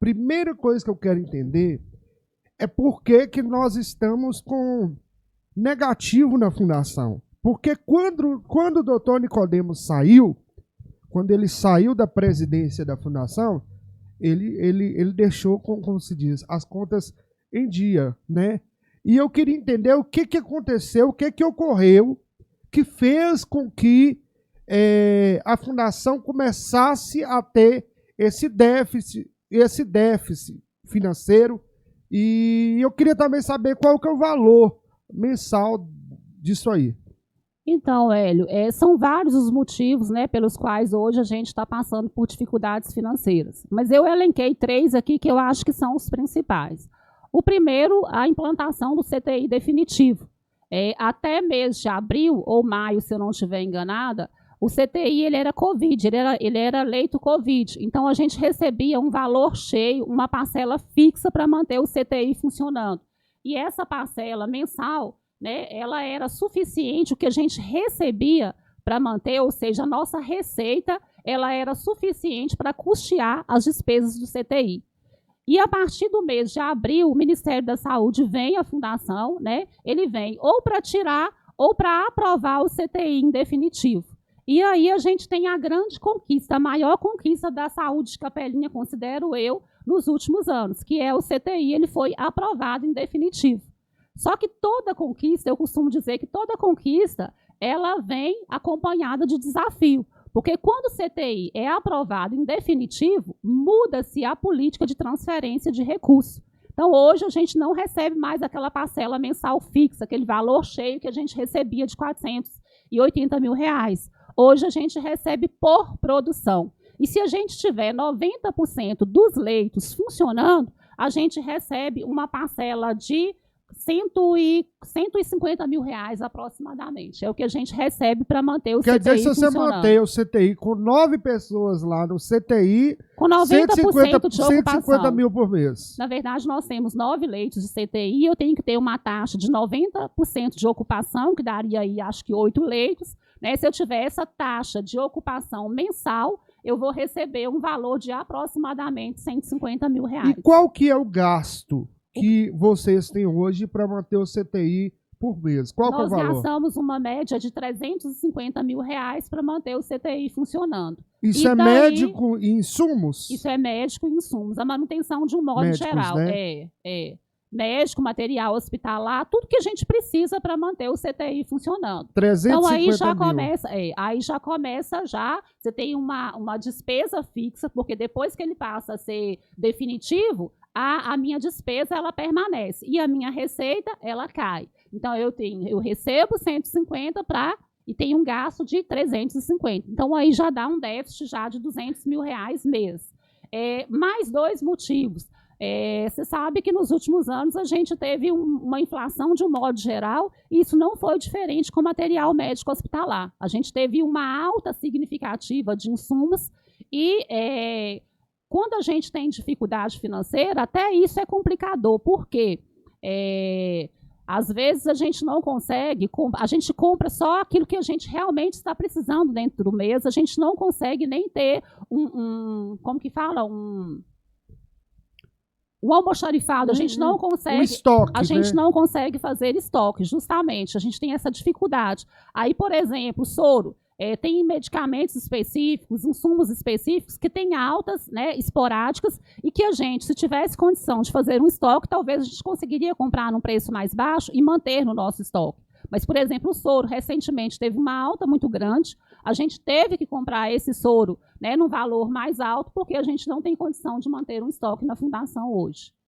primeira coisa que eu quero entender é por que que nós estamos com negativo na fundação. Porque quando o doutor Nicodemos saiu, quando ele saiu da presidência da fundação, ele deixou, como se diz, as contas em dia, né? E eu queria entender o que aconteceu, o que ocorreu, que fez com que a fundação começasse a ter esse déficit financeiro. E eu queria também saber qual que é o valor mensal disso aí. Então, Hélio, são vários os motivos, né, pelos quais hoje a gente está passando por dificuldades financeiras. Mas eu elenquei 3 aqui que eu acho que são os principais. O primeiro, a implantação do CTI definitivo. Até mês de abril ou maio, se eu não estiver enganada, o CTI ele era Covid, ele era leito Covid. Então, a gente recebia um valor cheio, uma parcela fixa para manter o CTI funcionando. E essa parcela mensal, né, ela era suficiente, o que a gente recebia para manter, ou seja, a nossa receita, ela era suficiente para custear as despesas do CTI. E a partir do mês de abril, o Ministério da Saúde vem à fundação, né, ele vem ou para tirar ou para aprovar o CTI em definitivo. E aí a gente tem a grande conquista, a maior conquista da saúde de Capelinha, considero eu, nos últimos anos, que é o CTI, ele foi aprovado em definitivo. Só que toda conquista, eu costumo dizer que toda conquista, ela vem acompanhada de desafio. Porque quando o CTI é aprovado em definitivo, muda-se a política de transferência de recursos. Então, hoje, a gente não recebe mais aquela parcela mensal fixa, aquele valor cheio que a gente recebia de R$480 mil. Hoje, a gente recebe por produção. E se a gente tiver 90% dos leitos funcionando, a gente recebe uma parcela de R$150 mil aproximadamente. É o que a gente recebe para manter o CTI funcionando. Quer dizer, se você manter o CTI com 9 pessoas lá no CTI, com 90% de ocupação. 150 mil por mês. Na verdade, nós temos 9 leitos de CTI, eu tenho que ter uma taxa de 90% de ocupação, que daria aí, acho que 8 leitos. Né? Se eu tiver essa taxa de ocupação mensal, eu vou receber um valor de aproximadamente R$150 mil. E qual que é o gasto que vocês têm hoje para manter o CTI por mês? Qual que é o valor? Nós gastamos uma média de R$350 mil para manter o CTI funcionando. Isso é médico e insumos? Isso é médico e insumos. A manutenção de um modo Médicos, geral. Né? Médico, material hospitalar, tudo que a gente precisa para manter o CTI funcionando. 350 então aí já mil. começa, você tem uma despesa fixa, porque depois que ele passa a ser definitivo, a minha despesa ela permanece e a minha receita ela cai. Então eu recebo 150 e tenho um gasto de 350. Então aí já dá um déficit já de R$200 mil mês. Mais 2 motivos. Você sabe que nos últimos anos a gente teve uma inflação de um modo geral, e isso não foi diferente com o material médico hospitalar. A gente teve uma alta significativa de insumos e quando a gente tem dificuldade financeira, até isso é complicador, porque às vezes a gente não consegue, a gente compra só aquilo que a gente realmente está precisando dentro do mês, a gente não consegue nem ter como que fala, o almoxarifado, a gente não consegue, estoque, a gente né? não consegue fazer estoque, justamente, a gente tem essa dificuldade. Aí, por exemplo, o soro, tem medicamentos específicos, insumos específicos que têm altas, né, esporádicas e que a gente, se tivesse condição de fazer um estoque, talvez a gente conseguiria comprar num preço mais baixo e manter no nosso estoque. Mas, por exemplo, o soro recentemente teve uma alta muito grande, a gente teve que comprar esse soro, né, num valor mais alto, porque a gente não tem condição de manter um estoque na fundação hoje.